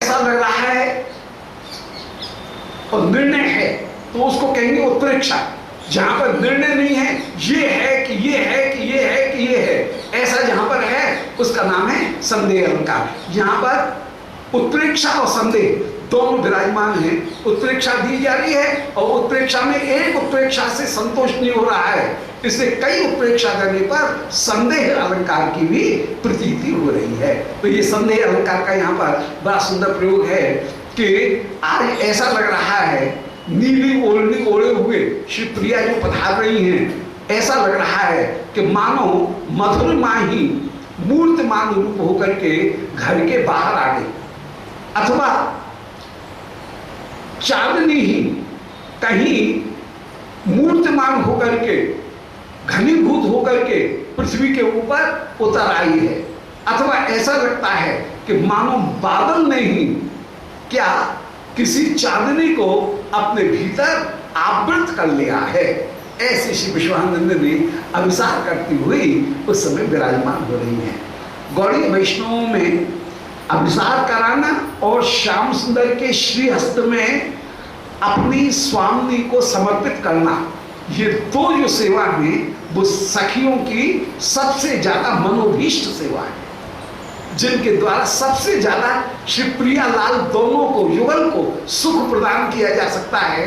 ऐसा लग रहा है और निर्णय है तो उसको कहेंगे उत्प्रेक्षा। जहां पर निर्णय नहीं है, ये है कि ये है कि ये है कि ये है, ऐसा जहां पर है उसका नाम है संदेह अलंकार। यहां पर उत्प्रेक्षा और संदेह दोनों विराजमान हैं। उत्प्रेक्षा दी जा रही है और उत्प्रेक्षा में एक उत्प्रेक्षा से संतोष नहीं हो रहा है, इसलिए कई उत्प्रेक्षा करने पर संदेह अलंकार की भी प्रतीति हो रही है। तो ये संदेह अलंकार का यहाँ पर बड़ा सुंदर प्रयोग है कि आज ऐसा लग रहा है नीली ओढ़नी ओढ़े हुए श्री प्रिया जो पधार रही हैं, ऐसा लग रहा है कि मानो मधुर माही मूर्तिमान रूप होकर के घर के बाहर आ गई, अथवा चांदनी ही कहीं मूर्तिमान होकर के घनीभूत होकर के पृथ्वी के ऊपर उतर आई है, अथवा ऐसा लगता है कि मानो बादल ने ही क्या किसी चांदनी को अपने भीतर आवृत कर लिया है। ऐसे श्री विश्वानंद ने अभिसार करती हुई उस समय विराजमान हो रही है। गौड़ी वैष्णवों में अभिसार कराना और श्याम सुंदर के श्रीहस्त में अपनी स्वामी को समर्पित करना, ये दो जो सेवा है वो सखियों की सबसे ज्यादा मनोभीष्ट सेवा है, जिनके द्वारा सबसे ज्यादा श्री प्रिया लाल दोनों को युगल को सुख प्रदान किया जा सकता है।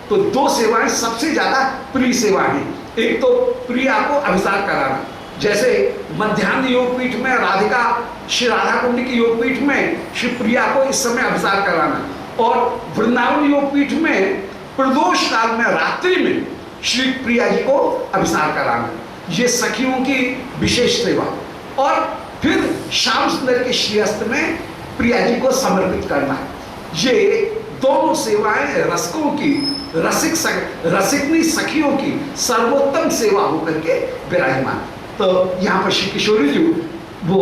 तो दो सेवाएं सबसे ज्यादा प्रिय सेवा है। एक तो प्रिया को अभिसार कराना, जैसे मध्यान्ह योगपीठ में राधिका श्री राधा कुंड की योगपीठ में श्री प्रिया को इस समय अभिसार कराना, और वृंदावन योगपीठ में प्रदोष काल में रात्रि में श्री प्रिया जी को अभिसार कराना, ये सखियों की विशेष सेवा। और फिर श्याम सुंदर के श्रीहस्त में प्रिया जी को समर्पित करना, ये दोनों सेवाएं रसकों की रसिकनी सखियों की सर्वोत्तम सेवा होकर के विराजमान। तो यहाँ पर श्री किशोरी जी वो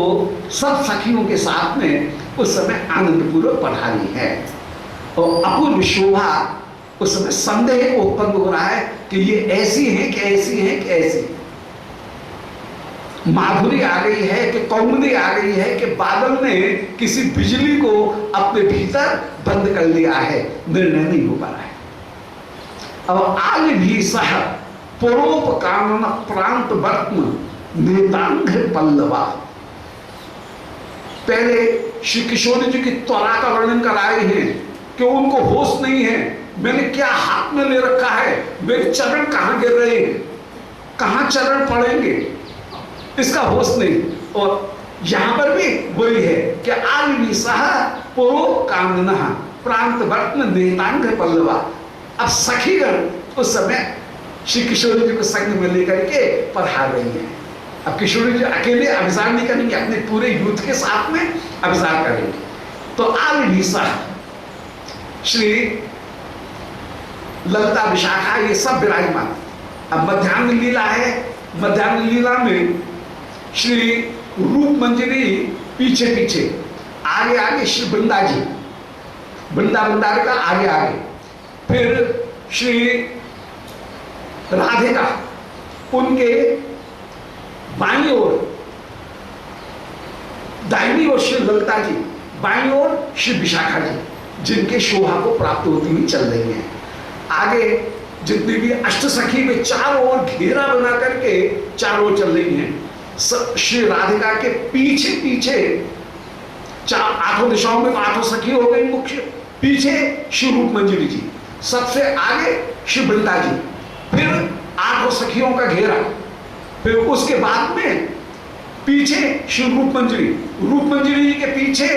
सब सखियों के साथ में उस समय आनंद पूर्वक पधारी है, और अपूर्व शोभा उस समय संदेह उत्पन्न हो रहा है कि ये ऐसी है कि ऐसी है कि ऐसी, माधुरी आ गई है कि कौमुदी आ गई है कि बादल ने किसी बिजली को अपने भीतर बंद कर लिया है, निर्णय नहीं हो पा रहा है। अब आज भी सह परोपकामन प्रांत वर्त्म नेतांग पल्लवा। पहले श्री किशोरी जी की त्वरा का वर्णन कराए हैं कि उनको होश नहीं है, मैंने क्या हाथ में ले रखा है, मेरे चरण कहाँ गिर रहे हैं, कहाँ चरण पड़ेंगे, इसका होश नहीं। और यहां पर भी वही है कि आज भी सह परोपकामन प्रांत वर्त्म नेतांग पल्लवा। अब सखीगण उस समय श्री किशोरी जी को संग में लेकर के पधार रही है। अब किशोरी जी अकेले अभिसार नहीं करेंगे, अपने पूरे यूथ के साथ में अभिसार करेंगे। तो आज भी सह श्री ललिता विशाखा ये सब विराजमान। अब मध्यान्ह लीला है, मध्यान्ह लीला में श्री रूप मंजरी पीछे पीछे, आगे आगे श्री वृंदा जी, वृंदावन का आगे आगे, फिर श्री राधिका उनके बाईं ओर, दाहिनी ओर श्री ललिता जी, बाईं ओर श्री विशाखा जी, जिनके शोभा को प्राप्त होती हुई चल रही है। आगे जितनी भी अष्ट सखी में चारों ओर घेरा बना करके चारों ओर चल रही हैं। श्री राधिका के पीछे पीछे आठों दिशाओं में आठों सखी हो गई मुख्य, पीछे श्री रूप मंजरी जी, सबसे आगे श्री वृंदा जी, फिर आठों सखियों का घेरा, फिर उसके बाद में पीछे श्री रूप मंजरी जी के पीछे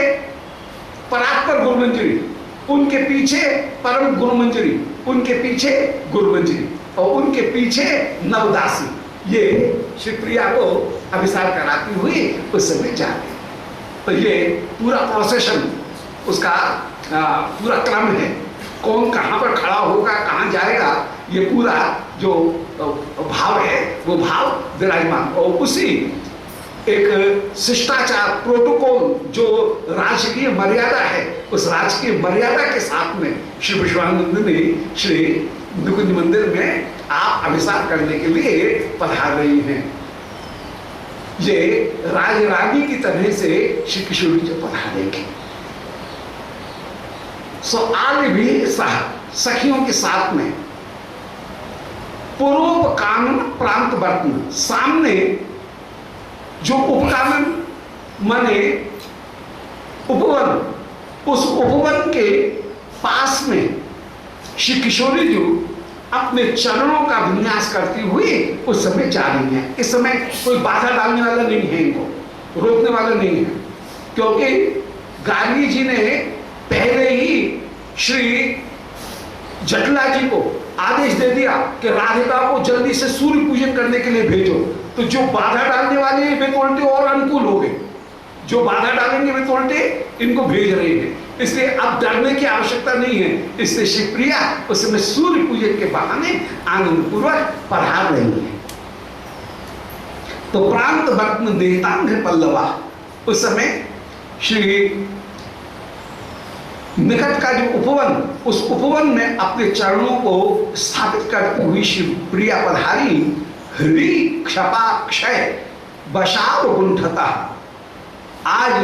परात्पर गुरु मंजरी, उनके पीछे परम गुरु मंजरी, उनके पीछे गुरु मंजरी, और उनके पीछे नवदासी। ये श्री प्रिया को अभिसार कराती हुई उस समय जाते। तो ये पूरा प्रोसेशन उसका पूरा क्रम है, कौन कहाँ पर खड़ा होगा, कहाँ जाएगा, ये पूरा जो भाव है वो भाव विराजमान। और उसी एक शिष्टाचार प्रोटोकॉल जो राजकीय मर्यादा है, उस राजकीय मर्यादा के साथ में श्री विश्वानंद ने श्री निकुंज मंदिर में आप अभिसार करने के लिए पधार रही हैं। ये राज रानी की तरह से श्री किशोरी जी पधारेंगे। सो आल भी सह, सखियों के साथ में पूर्वोपकानन प्रांत वर्तन, सामने जो उपकानन माने उपवन, उस उपवन के पास में श्री किशोरी जी अपने चरणों का विन्यास करती हुई उस समय जा रही है। इस समय कोई बाधा डालने वाला नहीं है, इनको रोकने वाला नहीं है, क्योंकि गार्गी जी ने पहले ही श्री जटला जी को आदेश दे दिया कि राधिका को जल्दी से सूर्य पूजन करने के लिए भेजो। तो जो बाधा डालने वाले वे तो उल्टे और अनुकूल हो गए, जो बाधा डालेंगे वे तो उल्टे इनको भेज रहे हैं, इसलिए अब डरने की आवश्यकता नहीं है। इसलिए शिवप्रिया उस समय सूर्य पूजन के बहाने आनंद पूर्वक पढ़ा रही है। तो प्रांत वर्तन देतांग पल्लवा, उस समय श्री निकट का जो उपवन, उस उपवन में अपने चरणों को स्थापित करती हुई शिवप्रिया पधारी। हृदय क्षपा क्षय बशाव गुंठता, आज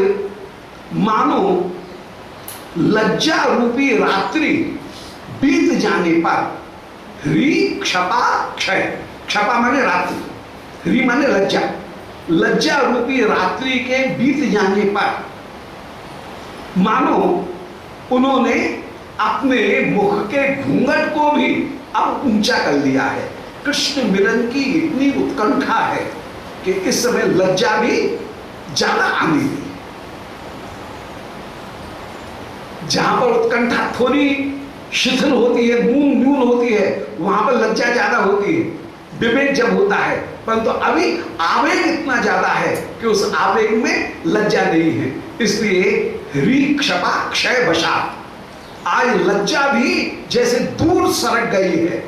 मानो लज्जा रूपी रात्रि बीत जाने पर, ह्री क्षपा क्षय, क्षपा माने रात्रि, ह्री माने लज्जा, लज्जा रूपी रात्रि के बीत जाने पर मानो उन्होंने अपने मुख के घूंघट को भी अब ऊंचा कर लिया है। कृष्ण मिलन की इतनी उत्कंठा है कि इस समय लज्जा भी ज्यादा आने दी। जहां पर उत्कंठा थोड़ी शिथिल होती है, न्यून होती है, वहां पर लज्जा ज्यादा होती है, विवेक जब होता है। परंतु अभी आवेग इतना ज्यादा है कि उस आवेग में लज्जा नहीं है, इसलिए ह्री क्षपा क्षय बशा, आज लज्जा भी जैसे दूर सरक गई है।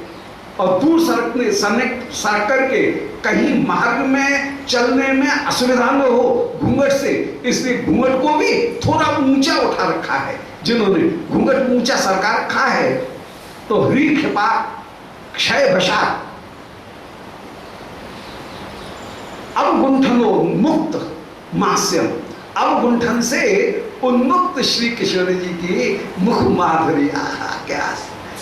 और दूर सरक करके कहीं मार्ग में चलने में असुविधा न हो घूंघट से, इसलिए घूंघट को भी थोड़ा ऊंचा उठा रखा है। जिन्होंने घूंघट ऊंचा सरका रखा है, तो ह्री क्षपा क्षय बशा, अवगुंठनो मुक्त मास्यम, अवगुंठन से उन्मुक्त श्री किशोर जी की मुख माधुरी, क्या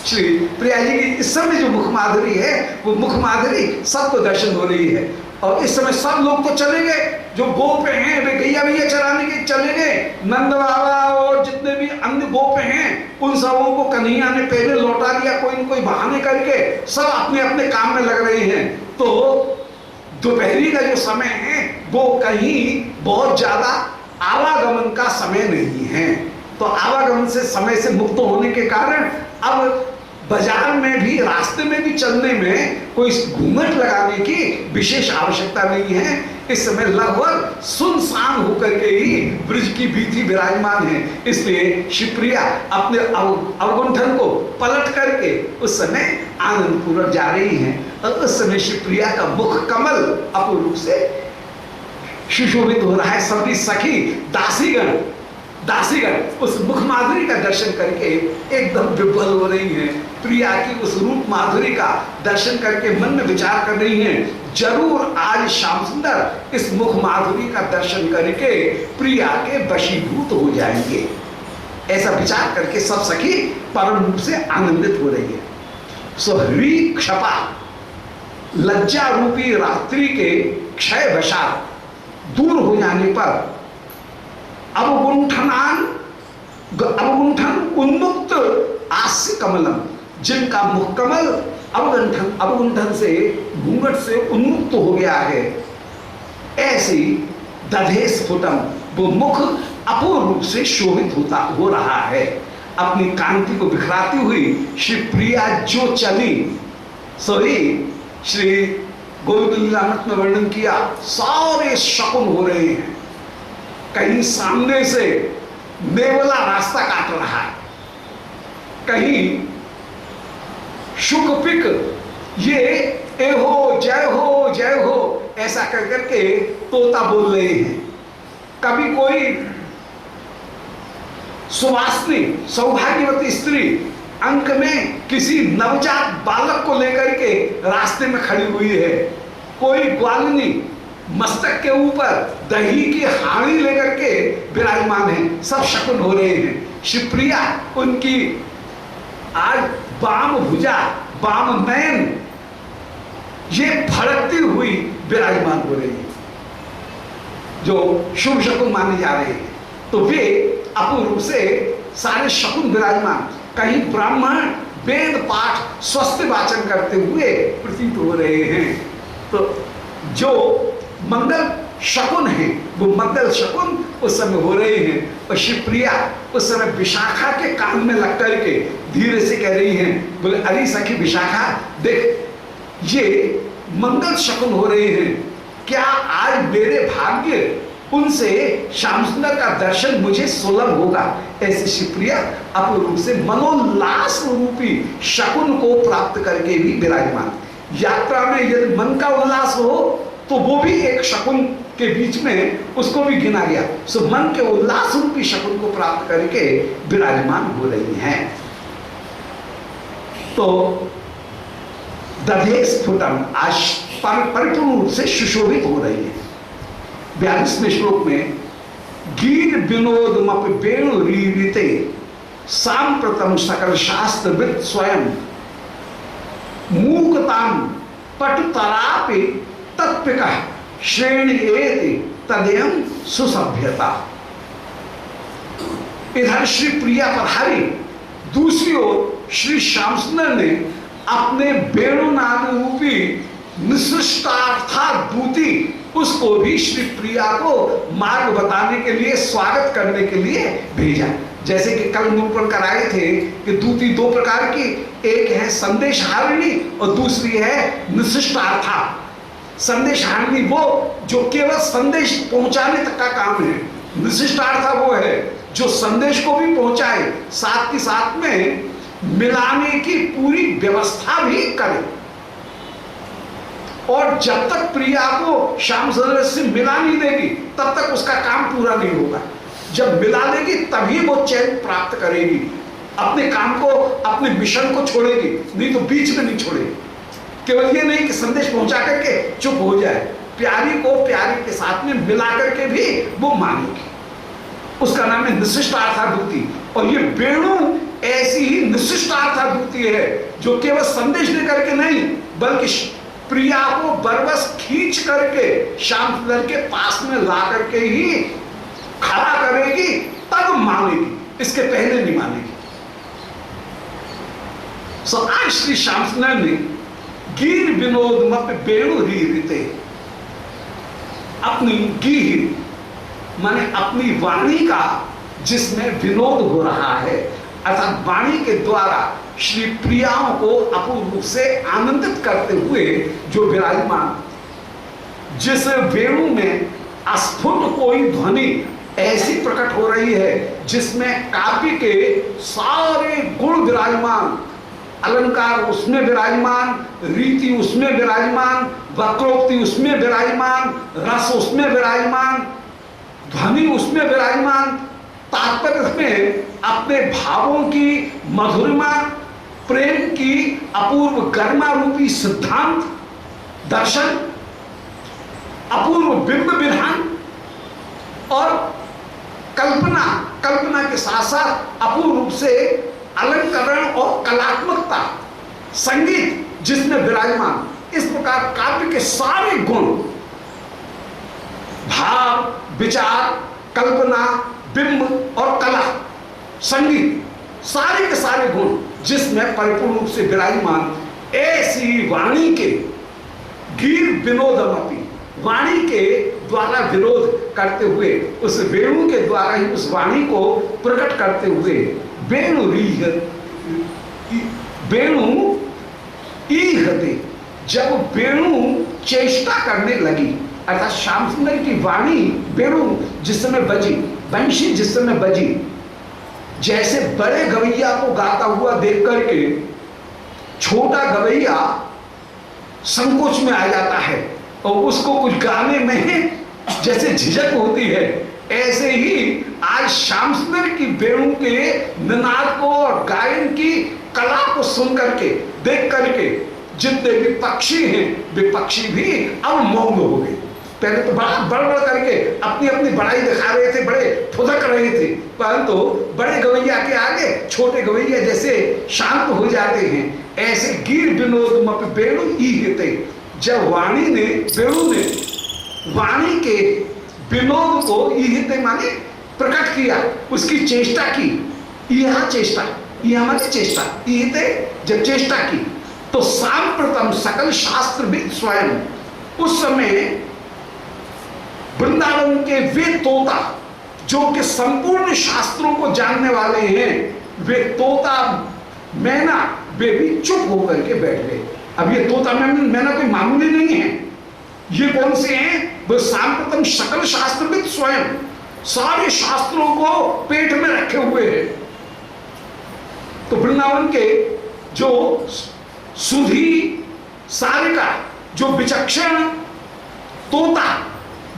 श्री प्रिया जी की इस समय जो मुख माधुरी है, वो मुख माधुरी सबको दर्शन हो रही है। और इस समय सब लोग तो चले गए, जो गोप हैं वे गैया भैया चराने के चले गए, नंद बाबा और जितने भी अन्य गोप हैं उन सबों को कन्हैया ने पहले लौटा दिया, कोई न कोई बहाने करके सब अपने अपने काम में लग रहे हैं। तो दोपहरी का जो समय है वो कहीं बहुत ज्यादा आवागमन का समय नहीं है, तो आवागमन से समय से मुक्त होने के कारण अब बाजार में भी रास्ते में भी चलने में कोई घूंघट लगाने की विशेष आवश्यकता नहीं है। इस समय लगभग सुनसान होकर के ही ब्रिज की भीति विराजमान है, इसलिए शिवप्रिया अपने अवगुंठन को पलट करके उस समय आनंद पूर्वक जा रही हैं। और उस समय शिवप्रिया का मुख कमल अपूर्व रूप से सुशोभित हो रहा है। सभी सखी दासीगण उस मुख माधुरी का दर्शन करके एकदम विभल हो रही हैं। प्रिया की उस रूप माधुरी का दर्शन करके मन में विचार कर रही हैं, जरूर आज श्याम सुंदर इस मुख माधुरी का दर्शन करके प्रिया के वशीभूत हो जाएंगे। ऐसा विचार करके सब सखी परम रूप से आनंदित हो रही है। सो ह्री क्षपा, लज्जा रूपी रात्रि के क्षय वशात दूर हो जाने पर अवगुंठन उन्मुक्त आस्य कमलम, जिनका मुख कमल अवगुंठन से घूंघट से उन्मुक्त हो गया है, ऐसी दधे स्फुटम, वो मुख अपूर्व रूप से शोभित हो रहा है। अपनी कांति को बिखराती हुई श्री प्रिया जो चली, सोई श्री गोविंद लीलामृत में वर्णन किया, सारे शकुन हो रहे हैं। कहीं सामने से नेवला रास्ता काट रहा है, कहीं शुकपिक ये ए हो जय हो ऐसा कर करके तोता बोल रहे हैं। कभी कोई सुवासिनी सौभाग्यवती स्त्री अंक में किसी नवजात बालक को लेकर के रास्ते में खड़ी हुई है, कोई ग्वालिनी मस्तक के ऊपर दही की हाड़ी लेकर के विराजमान है। सब शकुन हो रहे हैं, शिवप्रिया उनकी आज बाम भुजा बाम नयन ये फड़कती हुई विराजमान हो रही है, जो शुभ शकुन माने जा रहे हैं। तो वे अपूर्ण रूप से सारे शकुन विराजमान, कहीं ब्राह्मण वेद पाठ स्वस्थ वाचन करते हुए प्रतीत हो रहे हैं। तो जो मंगल शकुन है वो मंगल शकुन उस समय हो रहे हैं। और शिवप्रिया उस समय विशाखा के कान में लग करके धीरे से कह रही हैं, बोले अरे सखी विशाखा देख, ये मंगल शकुन हो रहे हैं, क्या आज मेरे भाग्य उनसे श्याम सुंदर का दर्शन मुझे सुलभ होगा। ऐसे शिवप्रिया अपूर्ण रूप से मनोल्लास रूपी शकुन को प्राप्त करके भी विराजमान। यात्रा में यदि मन का उल्लास हो तो वो भी एक शकुन के बीच में उसको भी गिना गया। सो मन के उल्लास रूपी शकुन को प्राप्त करके विराजमान हो रही हैं। तो दधे स्फुटम आज परिपूर्ण रूप से सुशोभित हो रही है। 42वें श्लोक में गीर विनोदमप वेणु रीरिते सांप्रतम सकल शास्त्रविद स्वयं मूकताम पटुतरापि तत्पिक श्रेणी एति तदेयं सुसभ्यता। इधर श्री प्रिया पधारी, दूसरी ओर श्री श्याम सुंदर ने अपने वेणुनाद रूपी निशिष्टार्थाद्भूति उसको भी श्री प्रिया को मार्ग बताने के लिए, स्वागत करने के लिए भेजा। जैसे कि कल निरूपण कराए थे कि दूती दो प्रकार की, एक है संदेशहारिणी और दूसरी है निशिष्टार्था। संदेशहारिणी वो जो केवल संदेश पहुंचाने तक का काम है, निशिष्टार्था वो है जो संदेश को भी पहुंचाए, साथ ही साथ में मिलाने की पूरी व्यवस्था भी करे। और जब तक प्रिया को श्याम सुंदर से मिला नहीं देगी तब तक उसका काम पूरा नहीं होगा। जब मिला देगी तभी वो चैन प्राप्त करेगी, अपने काम को, अपने मिशन को छोड़ेगी, नहीं तो बीच में नहीं छोड़ेगी। केवल ये नहीं कि संदेश पहुंचा करके चुप हो जाए, प्यारी को प्यारी के साथ में मिला करके भी वो मानेगी। उसका नाम है निशिष्टार्थाद्भूति। और ये वेणु ऐसी ही निशिष्टार्थाद्भूति है जो केवल संदेश दे करके नहीं बल्कि प्रिया को बरबस खींच करके श्याम सुंदर के पास में ला करके ही खड़ा करेगी, तब मानेगी, इसके पहले नहीं मानेगी। सो आज श्री श्याम सुंदर ने गीर विनोद मत वेणु रीरिते, अपनी गीर माने अपनी वाणी का जिसमें विनोद हो रहा है, अर्थात वाणी के द्वारा श्री प्रियाओं को अपूर्ण रूप से आनंदित करते हुए जो विराजमान, जिस वेणु में अस्फुट कोई ध्वनि ऐसी प्रकट हो रही है जिसमें काव्य के सारे गुण विराजमान, अलंकार उसमें विराजमान, रीति उसमें विराजमान, वक्रोक्ति उसमें विराजमान, रस उसमें विराजमान, ध्वनि उसमें विराजमान, तात्पर्य में अपने भावों की मधुरिमा, प्रेम की अपूर्व गरिमा रूपी सिद्धांत दर्शन, अपूर्व बिंब विधान और कल्पना के साथ साथ अपूर्व रूप से अलंकरण और कलात्मकता, संगीत जिसमें विराजमान, इस प्रकार काव्य के सारे गुण, भाव, विचार, कल्पना, बिंब और कला, संगीत, सारे के सारे गुण जिसमें परिपूर्ण रूप से विराजमान, ऐसी वाणी के गीर विनोदमपि, वाणी के द्वारा विरोध करते हुए, उस वेणु के द्वारा ही उस वाणी को प्रकट करते हुए, वेणु ईहते, जब वेणु चेष्टा करने लगी, अर्थात श्याम सुंदर की वाणी वेणु जिस समय बजी, बंशी जिस समय बजी, जैसे बड़े गवैया को गाता हुआ देख करके छोटा गवैया संकोच में आ जाता है और उसको कुछ गाने में जैसे झिझक होती है, ऐसे ही आज श्याम सुंदर की वेणु के निनाद को और गायन की कला को सुन करके, देख करके जितने भी पक्षी हैं वे पक्षी भी अब मौन हो गए। पहले तो बड़ा बड़ करके अपनी अपनी बड़ाई दिखा रहे थे, बड़े फुदक रहे थे, परंतु बड़े गवैया के आगे छोटे गवैया जैसे शांत हो जाते हैं। ऐसे गीर विनोद मप बेणु ईहते, जब वाणी ने, बेणु ने वाणी के विनोद को ईहते माने प्रकट किया, उसकी चेष्टा की, यह चेष्टा, यह माने चेष्टा, ईहते जब चेष्टा की, तो सांप्रतम सकल शास्त्र भी स्वयं, उस समय वृंदावन के वे तोता जो कि संपूर्ण शास्त्रों को जानने वाले हैं, वे तोता मैना वे भी चुप होकर के बैठ गए। अब ये तोता मैना कोई मामूली नहीं है, ये कौन से हैं? वो सांप्रतम सकल शास्त्रविद स्वयं, सारे शास्त्रों को पेट में रखे हुए हैं। तो वृंदावन के जो सुधी सारिका, जो विचक्षण तोता,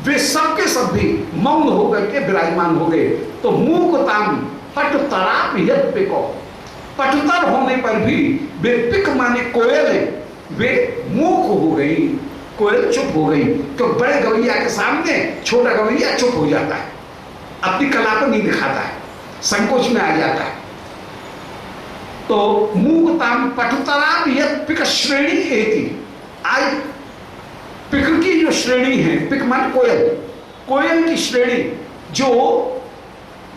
वे सब के सब भी मौन होकर के विराजमान हो गए। तो मूकताम पटुतराप यद पिको, पटुतर होने पर भी वे पिक माने कोयल है, वे मूक हो गई, कोयल चुप हो गई। तो बड़े गवैया के सामने छोटा गवैया चुप हो जाता है, अपनी कला को नहीं दिखाता है, संकोच में आ जाता है। तो मूकताम पटुतराप यद पिक श्रेणी एति, आज पिक की जो श्रेणी है, पिक मान कोयल, कोयल की श्रेणी जो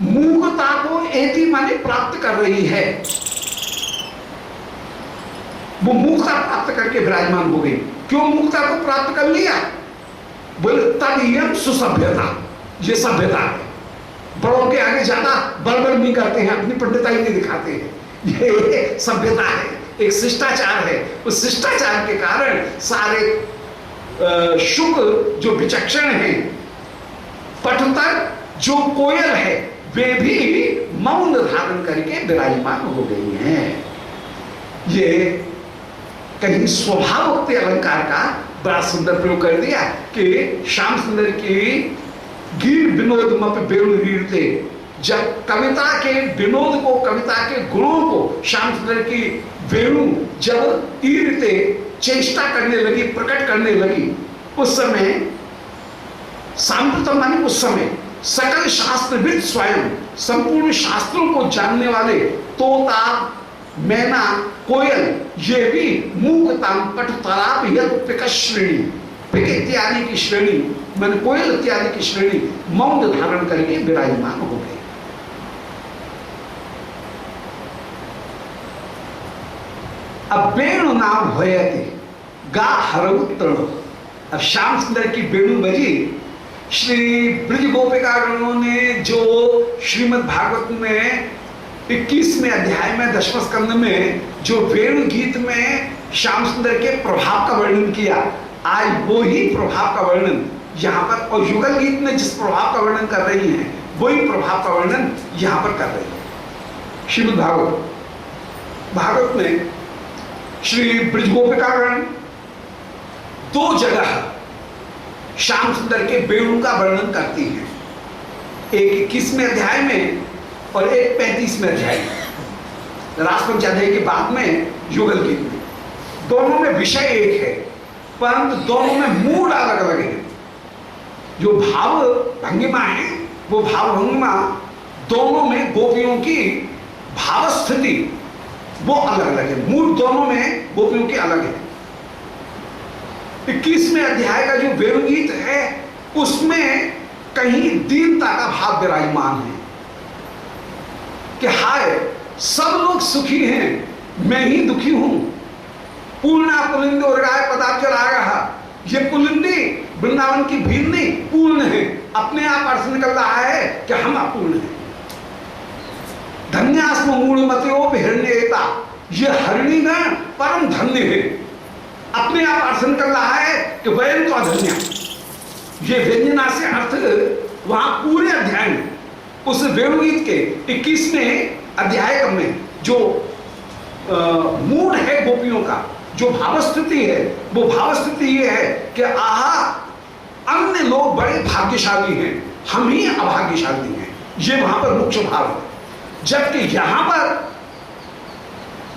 मूकता को एति माने प्राप्त कर रही है, वो मूकता प्राप्त करके विराजमान हो गई। क्यों मूकता को प्राप्त कर लिया? बोले तब यम सुसभ्यता, ये सभ्यता है। बड़ों के आगे ज्यादा बड़बड़ नहीं करते हैं, अपनी पंडिताई नहीं दिखाते हैं, ये सभ्यता है, एक शिष्टाचार है। उस शिष्टाचार के कारण सारे शुक जो विचक्षण है, पटुतर जो कोयल है, वे भी मौन धारण करके विराजमान हो गई हैं। ये कहीं स्वभावोक्त अलंकार का बड़ा सुंदर प्रयोग कर दिया कि श्याम सुंदर की गीर विनोद मप बेणु रीड़ते, जब कविता के विनोद को, कविता के गुणों को श्याम सुंदर की वेणु जब ईरते चेष्टा करने लगी, प्रकट करने लगी, उस समय सांप्रतम माने उस समय सकल शास्त्रविद स्वयं, संपूर्ण शास्त्रों को जानने वाले तोता मैना कोयल, ये भी मूकताम पटुतराप यद पिक श्रेणी, पिक इत्यादि की श्रेणी मैंने कोयल इत्यादि की श्रेणी मौन धारण करके विराजमान हो गए। अब वेणु नाम भयते गा हरऊ तृण, अब श्याम सुंदर की वेणु बजी। श्री ब्रज गोपिकागणों ने जो श्रीमद् भागवत में 21वें अध्याय में 10वें स्कंद में जो वेणु गीत में श्याम सुंदर के प्रभाव का वर्णन किया, आज वो ही प्रभाव का वर्णन यहाँ पर, और युगल गीत में जिस प्रभाव का वर्णन कर रही हैं वही प्रभाव का वर्णन यहाँ पर कर रही है। श्रीमद् भागवत में श्री ब्रज गोपिकागण दो जगह श्याम सुंदर के वेणु का वर्णन करती हैं, एक 21वें अध्याय में और एक 35वें अध्याय में, रासपंचाध्याय के बाद में युगल गीत में। दोनों में विषय एक है, परंतु दोनों में मूड अलग अलग है। जो भाव भंगिमा है, वो भाव भंगिमा दोनों में गोपियों की भाव स्थिति वो अलग अलग है, मूड दोनों में गोपियों की अलग है। 21वें अध्याय का जो वेणु गीत है उसमें कहीं दीनता का भाव विराजमान है कि हाय सब लोग सुखी हैं, मैं ही दुखी हूं। पूर्णा पुलिंद और गाय पदार्थ रहा, ये पुलिंदी वृंदावन की भीड़ नहीं, पूर्ण है, अपने आप अर्थ निकल रहा है कि हम अपूर्ण हैं। धन्यास्म मूढ़मत्यो हिरण्येता, ये हरिणीगण परम धन्य है, अपने आप अर्थ निकल रहा है कि वयम तो अधन्य। ये व्यंजना से अर्थ वहां पूरे अध्याय में, उस वेणुगीत के 21वें अध्याय में जो मूड है गोपियों का, जो भावस्थिति है, वो भावस्थिति ये है कि आहा अन्य लोग बड़े भाग्यशाली हैं, हम ही अभाग्यशाली हैं, ये वहां पर मुख्य भाव है। जबकि यहां पर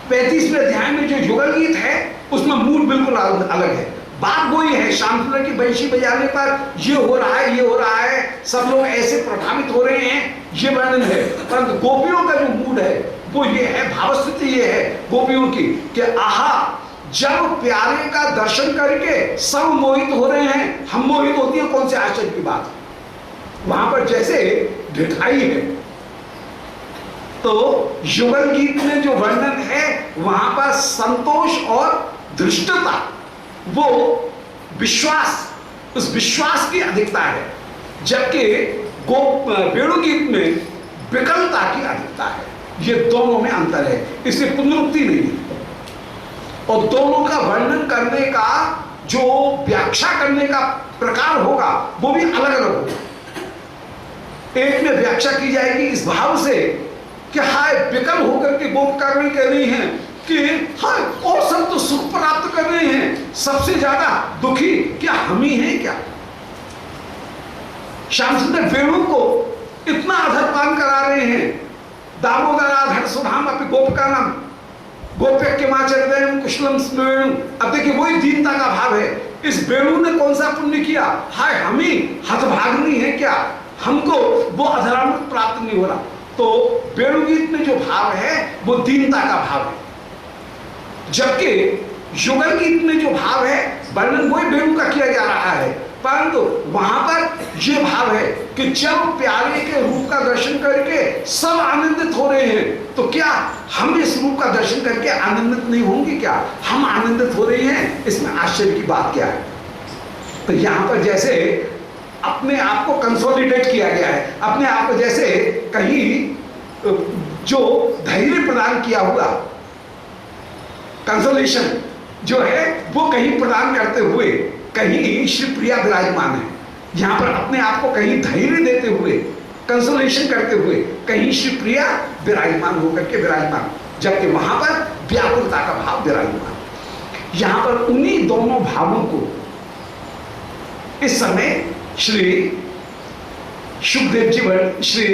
35वें अध्याय में जो युगल गीत है उसमें मूड बिल्कुल अलग है। बात वही है, श्याम सुंदर की बंशी बजाने पर ये हो रहा है, ये हो रहा है, सब लोग ऐसे प्रभावित हो रहे हैं, ये वर्णन है। परंतु गोपियों का जो मूड है वो ये है, भावस्थिति ये है गोपियों की कि आहा, जब प्यारे का दर्शन करके सब मोहित हो रहे हैं, हम मोहित होती है, कौन से आश्चर्य की बात। वहां पर जैसे ढिठाई है, तो युगल गीत में जो वर्णन है वहां पर संतोष और धृष्टता, वो विश्वास, उस विश्वास की अधिकता है, जबकि वेणु गीत में विकलता की अधिकता है। ये दोनों में अंतर है, इसलिए पुनरुक्ति नहीं है। और दोनों का वर्णन करने का जो व्याख्या करने का प्रकार होगा वो भी अलग अलग होगा। एक में व्याख्या की जाएगी इस भाव से कि हाय विकल होकर के गोपकागण कह रही हैं कि हाय और सब तो सुख प्राप्त कर रहे हैं, सबसे ज्यादा दुखी क्या हम ही हैं क्या। श्याम सुंदर वेणु को इतना अधरपान करा रहे हैं, दामोदराधर सुधाम अपनी गोपकानम गोप्य माचरदयम कुशलम स्मरणम। अब देखिए वही दीनता का भाव है, इस वेणु ने कौन सा पुण्य किया, हाय हम ही हतभाग्नी है क्या, हमको वो अधरामृत प्राप्त नहीं हो रहा। तो वेणु गीत में जो भाव है वो दीनता का भाव है, जबकि युगल गीत में जो भाव है वर्णन वही वेणु का किया जा रहा है, परंतु वहां पर यह भाव है कि जब प्यारे के रूप का दर्शन करके सब आनंदित हो रहे हैं, तो क्या हम इस रूप का दर्शन करके आनंदित नहीं होंगे क्या, हम आनंदित हो रहे हैं, इसमें आश्चर्य की बात क्या है। तो यहां पर जैसे अपने आप को कंसोलिडेट किया गया है, अपने आप को जैसे कहीं जो धैर्य प्रदान किया हुआ कंसोलेशन जो है वो कहीं प्रदान करते हुए कहीं श्री प्रिया विराजमान है, यहां पर अपने आप को कहीं धैर्य देते हुए कंसोलेशन करते हुए कहीं श्री प्रिया विराजमान होकर के विराजमान, जबकि वहां पर व्याकुलता का भाव विराजमान। यहां पर उन्हीं दोनों भावों को इस समय श्री सुखदेव जी श्री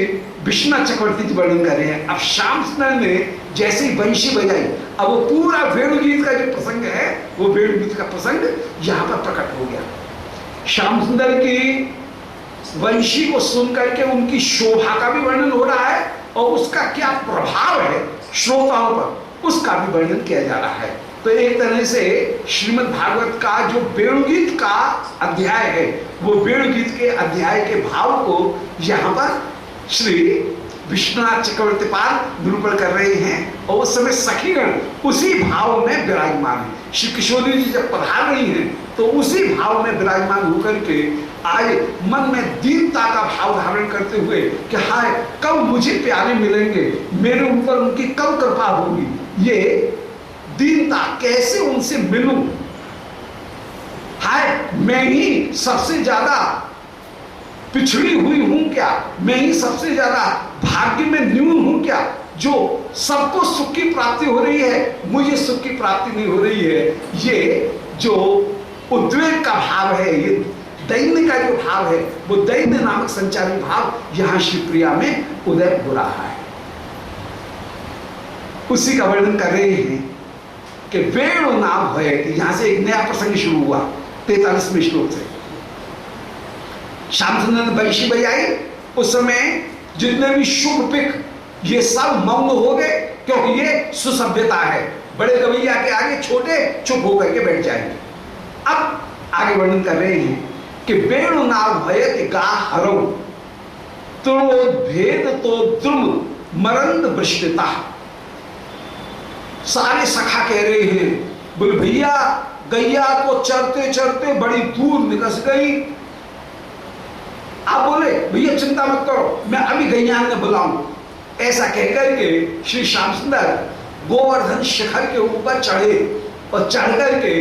विश्वनाथ चक्रवर्ती जी वर्णन कर रहे हैं। अब श्याम सुंदर ने जैसे ही बंशी बजाई, अब वो पूरा वेणु गीत का जो प्रसंग है वो वेणु गीत का प्रसंग यहां पर प्रकट हो गया। श्याम सुंदर की वंशी को सुनकर के उनकी शोभा का भी वर्णन हो रहा है और उसका क्या प्रभाव है श्रोताओं पर उसका भी वर्णन किया जा रहा है। तो एक तरह से श्रीमद् भागवत का जो वेणुगीत का अध्याय है वो वेणुगीत के अध्याय के भाव को यहाँ पर श्री विश्वनाथ चक्रवर्ती पाल निरूपण कर रहे हैं और उस समय सखीगण उसी भाव में विराजमान है। श्री किशोरी जी जब पधार रही हैं तो उसी भाव में विराजमान होकर के आज मन में दीनता का भाव धारण करते हुए कि हाय कब मुझे प्यारे मिलेंगे, मेरे ऊपर उनकी कब कृपा होगी, ये दीनता कैसे उनसे मिलूं, हाय मैं ही सबसे ज्यादा पिछड़ी हुई हूं क्या, मैं ही सबसे ज्यादा भाग्य में न्यून हूं क्या, जो सबको सुख की प्राप्ति हो रही है मुझे सुख की प्राप्ति नहीं हो रही है। ये जो उद्वेग का भाव है, ये दैन्य का जो भाव है वो दैन्य नामक संचारी भाव यहां शिवप्रिया में उदय हो रहा है। उसी का वर्णन कर रहे हैं कि वेणु नाम है। यहां से एक नया प्रसंग शुरू हुआ 43वें श्लोक से। श्याम सुंदर ने बंशी बजाई, उस समय जितने भी शुभ पिक ये सब मौन हो गए, क्योंकि ये सुसभ्यता है, बड़े गवैया के आगे छोटे चुप होकर के बैठ जाएंगे। अब आगे वर्णन कर रहे हैं कि वेणु नाम भयत गा हरौ भेद तो द्रुम मरंद वृष्टिता। सारे सखा कह रहे हैं बोले भैया गैया तो चरते चरते बड़ी दूर निकस गई। आप बोले भैया चिंता मत करो मैं अभी गैयान ने बुलाऊं। ऐसा कहकर के श्री श्याम सुंदर गोवर्धन शिखर के ऊपर चढ़े और चढ़ करके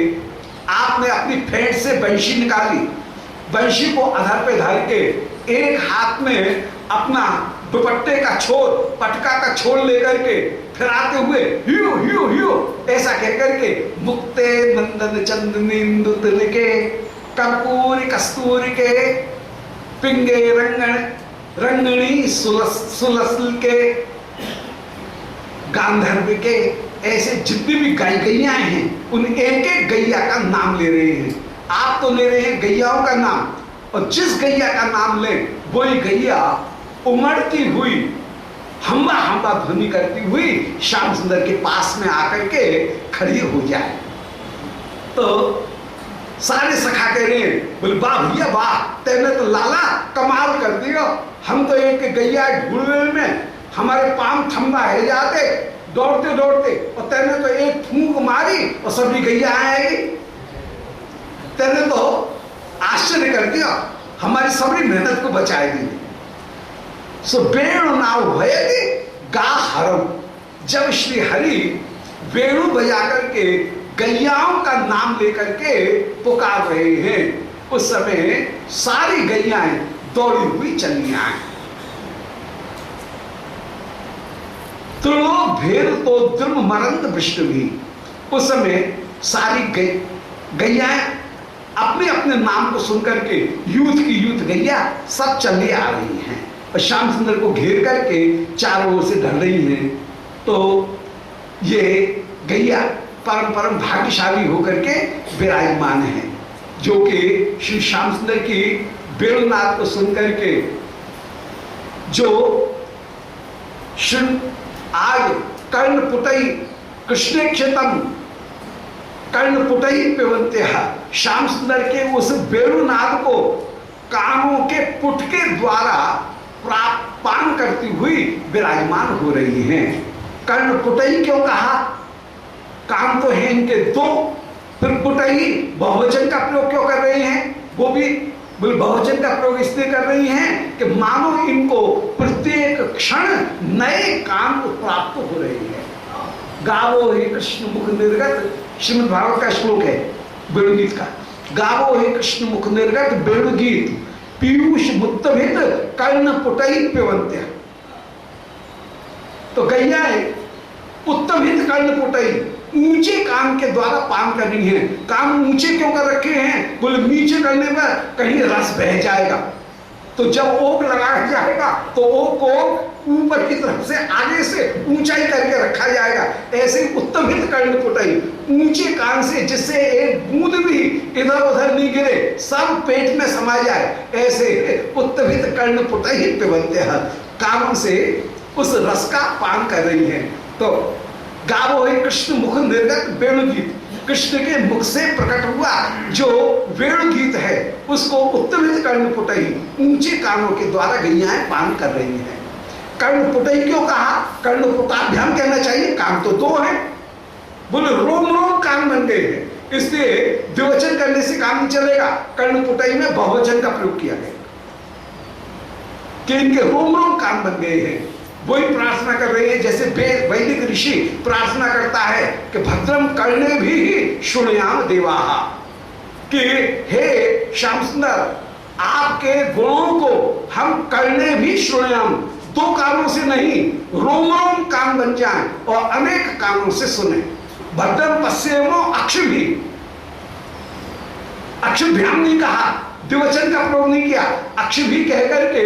आपने अपनी फेंट से बंशी निकाली, बंशी को अधर पे धर के एक हाथ में अपना दुपट्टे का छोर पटका का छोर लेकर के फिराते हुए हियो हियो हियो ऐसा कहकर के मुक्ते नंदन चंदनी के कर्पूरी कस्तूरी के पिंगे रंगणी सुलसल के गांधर्व के, ऐसे जितनी भी गैया हैं उन एक एक गैया का नाम ले रहे हैं आप तो ले रहे हैं गैयाओं का नाम, और जिस गैया का नाम लें वही गैया उमड़ती हुई हम्बा हम्बा ध्वनि करती हुई श्याम सुंदर के पास में आकर के खड़ी हो जाए। तो सारे सखा कह रहे हैं, बोले वाह भैया वाह, तेने तो लाला कमाल कर दिया, हम तो एक गैया ढूंढने में हमारे पांव थम्बा है जाते दौड़ते दौड़ते, और तेने तो एक फूंक मारी और सभी गैया आएगी। तेने तो आश्चर्य कर दिया, हमारी सभी मेहनत को बचाएगी। सो वेणु नाव भयति गा हरम, जब श्री हरि वेणु बजा करके गैयाओं का नाम लेकर के पुकार रहे हैं, उस समय सारी गैयाएं दौड़ी हुई चली आए। तृणो भेद तो द्रुम मरंद विष्णु भी, उस समय सारी गैयाएं अपने अपने नाम को सुनकर के यूथ की यूथ गैया सब चली आ रही हैं और श्याम सुंदर को घेर करके चारों ओर से ढल रही हैं। तो ये गैया परम परम भाग्यशाली होकर के विराजमान है, जो कि श्री श्याम सुंदर की वेणुनाद को सुनकर के जो आज कर्ण पुटई कृष्ण क्षेत्रम कर्ण पुटई पिबंते, श्याम सुंदर के उस वेणुनाद को कानों के पुट के द्वारा प्राप्त पान करती हुई विराजमान हो रही हैं। कर्ण पुटई क्यों कहा? काम तो है इनके दो, फिर पुटई बहुवचन का प्रयोग क्यों कर रहे हैं? वो भी बहुवचन का प्रयोग इसलिए कर रही हैं कि मानो इनको प्रत्येक क्षण नए काम प्राप्त हो रहे हैं। गावो हे कृष्ण मुख निर्गत, श्रीमद् भागवत का श्लोक है वेणुगीत का। गावो हे कृष्ण मुख निर्गत वेणुगीत, पीयूष मुत्तभित कर्ण पुटई पिबंत्य। तो गैयाएं उत्तमहित कर्ण पुटई, ऊंचे कान के द्वारा पान करनी है। कान ऊंचे क्यों कर रखे हैं? बोले नीचे करने पर कहीं रस बह जाएगा, तो जब ओक लगाया जाएगा तो ओक को ऊपर की तरफ से आगे से ऊंचाई करके रखा जाएगा। ऐसे ही उत्तमहित कर्ण पुटई, ऊंचे कान से जिससे एक बूंद भी इधर उधर नहीं गिरे, सब पेट में समा जाए, ऐसे उत्तमहित कर्ण पुटई पिबंते हैं। कानों से उस रस का पान कर रही है। तो गावो है कृष्ण मुख निर्गत वेणुगीत, कृष्ण के मुख से प्रकट हुआ जो वेणुगीत है उसको उत्तमित कर्ण पुटई, ऊंचे कानों के द्वारा गैयाएं पान कर रही हैं। कर्ण पुटई क्यों कहा? कर्ण पुटाभ्याम कहना चाहिए, कान तो दो है। बोले रोम रोम कान बन गए हैं, इसलिए द्विवचन करने से काम नहीं चलेगा। कर्ण पुटई में बहुवचन का प्रयोग किया गया कि इनके रोम रोम कान बन गए हैं। वही प्रार्थना कर रही है जैसे वैदिक ऋषि प्रार्थना करता है कि भद्रम कर्णे भी शुणयाम देवाहा, कि हे श्याम सुंदर आपके गुणों को हम कर्णे भी शुणयाम, दो कानों से नहीं रोम रोम कान बन जाएं और अनेक कानों से सुने। भद्रम पश्येमो अक्ष भी, अक्षभ्याम नहीं कहा, द्विवचन का प्रयोग नहीं किया, अक्ष भी कहकर के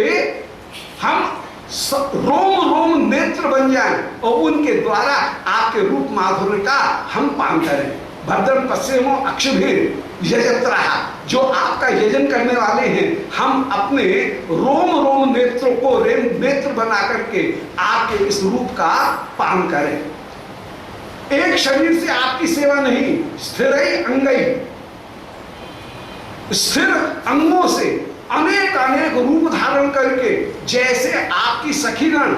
हम रोम रोम नेत्र बन जाएं और उनके द्वारा आपके रूप माधुर्य का हम पान करें। भद्रम पश्येमो अक्षभिर यजत्रा, जो आपका यजन करने वाले हैं, हम अपने रोम रोम नेत्रों को नेत्र बना करके आपके इस रूप का पान करें। एक शरीर से आपकी सेवा नहीं, स्थिर अंगई, स्थिर अंगों से अनेक अनेक रूप धारण करके, जैसे आपकी सखीगण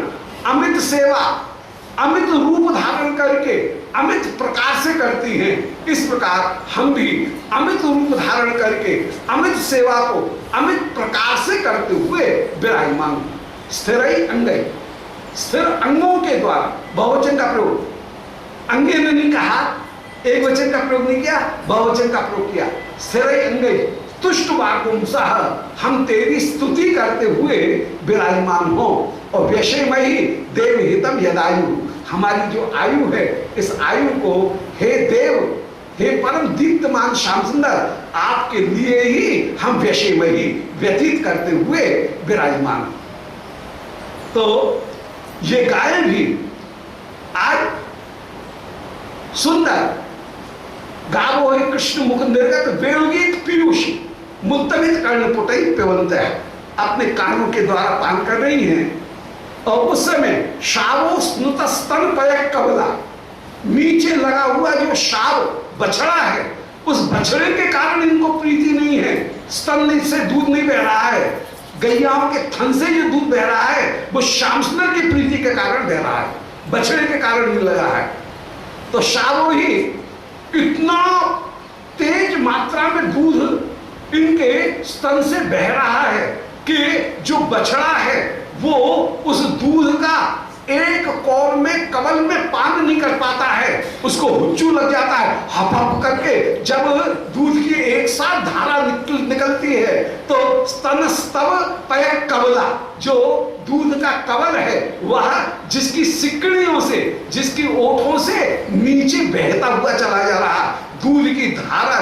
अमित सेवा अमित रूप धारण करके अमित प्रकार से करती हैं, इस प्रकार हम भी अमित रूप धारण करके अमित सेवा को अमित प्रकार से करते हुए विराजमान। स्थिर अंगई, स्थिर अंगों के द्वारा, बहुवचन का प्रयोग, अंगे ने नहीं कहा, एक वचन का प्रयोग नहीं किया, बहुवचन का प्रयोग किया। स्थिर अंगई तुष्ट वाकुंसह, हम तेरी स्तुति करते हुए विराजमान हो। और व्यशेमयी देवहितम यदायु, हमारी जो आयु है इस आयु को हे देव, हे परम दीप्तमान श्याम सुंदर, आपके लिए ही हम व्यशेमयी व्यतीत करते हुए विराजमान। तो ये गाय भी आज सुंदर गावो है कृष्ण मुख निर्गत वेणुगीत पीयूष मुल्तवित कर्ण पुटई पिबंत है, अपने कानों के द्वारा पान कर रही हैं। और उस समय शावो स्नुत स्तन पयक कबला, नीचे लगा हुआ जो शाव बछड़ा है, उस बछड़े के कारण इनको प्रीति नहीं है। स्तन से दूध नहीं बह रहा है, गैयाओं के थन से जो दूध बह रहा है वो श्याम सुंदर की प्रीति के कारण बह रहा है, बछड़े के कारण नहीं लगा है। तो शावो ही इतना तेज मात्रा में दूध इनके स्तन से बह रहा है कि जो बछड़ा है वो उस दूध का एक कौर में कवल में पान नहीं कर पाता है, उसको हुच्चू लग जाता है। हप हप करके जब दूध की एक साथ धारा निकलती है तो स्तन स्तव पय कवला, जो दूध का कवल है वह जिसकी सिकड़ियों से, जिसकी ओठों से नीचे बहता हुआ चला जा रहा, दूध की धारा